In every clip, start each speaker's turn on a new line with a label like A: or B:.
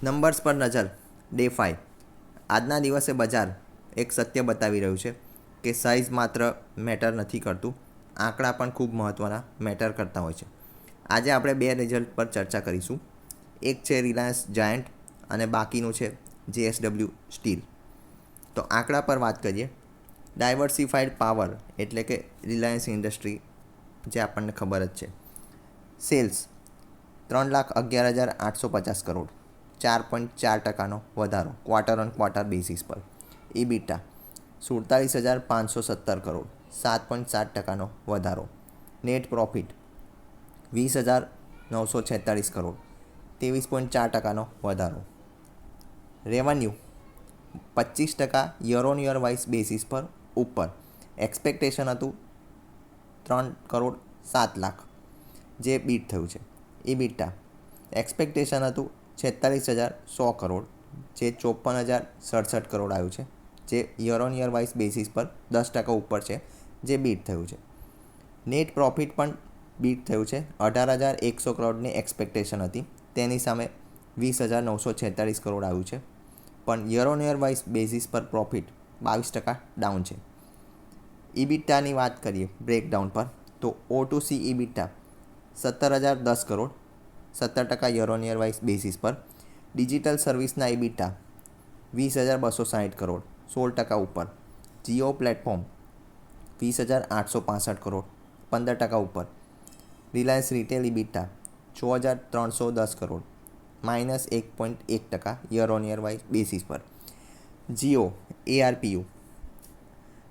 A: Numbers પર નજર day 5. આજના દિવસે બજાર એક સત્ય બતાવી રહ્યું છે કે સાઇઝ માત્ર મેટર નથી કરતું, આંકડા પણ ખૂબ મહત્ત્વના મેટર કરતા હોય છે. આજે આપણે બે રિઝલ્ટ પર ચર્ચા કરીશું. એક છે રિલાયન્સ જાયન્ટ અને બાકીનું છે JSW સ્ટીલ. તો આંકડા પર વાત કરીએ. ડાયવર્સિફાઈડ પાવર એટલે કે રિલાયન્સ ઇન્ડસ્ટ્રી, જે આપણને ખબર જ છે. સેલ્સ 3,11,850 કરોડ, 4.4% વધારો ક્વાર્ટર ઓન ક્વાર્ટર બેસિસ પર. ઇબીટા 47,517 કરોડ, 7.7% વધારો. નેટ પ્રોફિટ 20,946 કરોડ, 23.4% વધારો. Revenue 25% year on year wise basis પર ઉપર. એક્સપેક્ટેશન હતું 3,07,00,000, જે બીટ થયું છે. ઇબીટા એક્સપેક્ટેશન હતું 46,100 કરોડ, જે 54,067 કરોડ આવ્યું છે, જે year on year wise basis પર 10% ઉપર છે, જે બીટ થયું છે. નેટ પ્રોફિટ પણ બીટ થયું છે. 18,100 કરોડની એક્સપેક્ટેશન હતી, તેની સામે 20,946 કરોડ આવ્યું છે, પણ year on year wise basis પર પ્રોફિટ 22% ડાઉન છે. ઇબીટાની વાત કરીએ બ્રેકડાઉન પર, તો O2C EBITDA 17,010 crore, 17% year on year wise basis પર. ડિજિટલ સર્વિસના ઇબીટા 20,260 કરોડ, 16% ઉપર. જીઓ પ્લેટફોર્મ 20,865 કરોડ, 15% ઉપર. Reliance retail EBITDA 6,310 crore, -1.1% year on year wise basis પર. Jio ARPU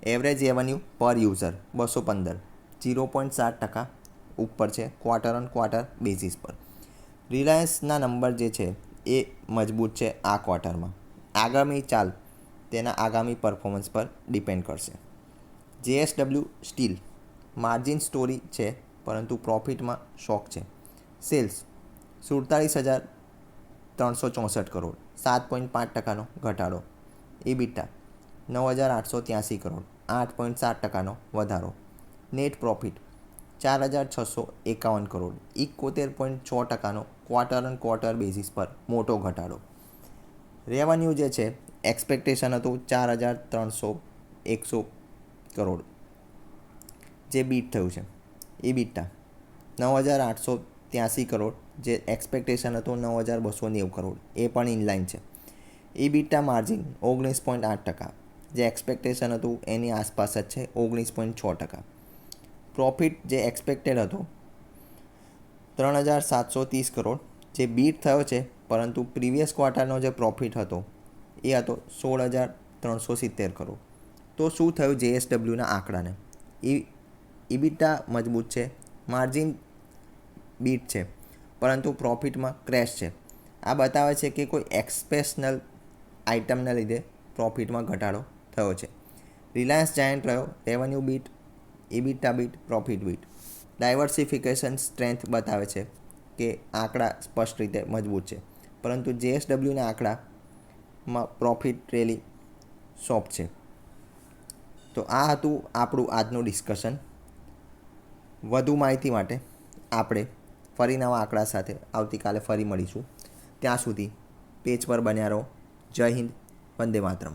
A: average revenue per user 215, 0.7% ઉપર છે ક્વાર્ટર ઓન ક્વાર્ટર બેસિસ પર. રિલાયન્સના નંબર જે છે એ મજબૂત છે આ ક્વાર્ટરમાં. આગામી ચાલ તેના આગામી પરફોર્મન્સ પર ડિપેન્ડ કરશે. JSW સ્ટીલ માર્જિન સ્ટોરી છે, પરંતુ પ્રોફિટમાં શોક છે. સેલ્સ 47,364 કરોડ, 7.5%નો ઘટાડો. ઇબીટા 9,883 કરોડ, 8.7%નો વધારો. નેટ પ્રોફિટ 4,651 કરોડ, 71.6%નો ક્વાર્ટર ઓન ક્વાર્ટર બેસિસ પર મોટો ઘટાડો. રેવન્યુ જે છે એક્સપેક્ટેશન હતું 4,301 કરોડ, જે બીટ થયું છે. ઇબીટા 9,883 કરોડ, જે એક્સપેક્ટેશન હતું 9,290 કરોડ, એ પણ ઇનલાઇન છે. ઇબીટા માર્જિન 19.8%, જે એક્સપેક્ટેશન હતું એની આસપાસ જ છે, 19.6%. પ્રોફિટ જે એક્સપેક્ટેડ હતો 3,730 કરોડ, જે બીટ થયો છે, પરંતુ પ્રીવિયસ ક્વાર્ટરનો જે પ્રોફિટ હતો એ હતો 16,370 કરોડ. તો શું થયું JSWના આંકડાને? ઇબીટા મજબૂત છે, માર્જિન બીટ છે, પરંતુ પ્રોફિટમાં ક્રેશ છે. આ બતાવે છે કે કોઈ એક્સેપ્શનલ આઇટમના લીધે પ્રોફિટમાં ઘટાડો થયો છે. રિલાયન્સ જાયન્ટ રહ્યો revenue beat, EBITDA beat, profit beat. Diversification strength બતાવે છે કે આંકડા સ્પષ્ટ રીતે મજબૂત છે, પરંતુ JSWના આંકડામાં પ્રોફિટ રેલી સોફ્ટ છે. તો આ હતું આપણું આજનું ડિસ્કશન. વધુ માહિતી માટે આપણે ફરી નવા આંકડા સાથે આવતીકાલે ફરી મળીશું. ત્યાં સુધી પેજ પર બન્યા રહો. જય હિન્દ, વંદે માતરમ.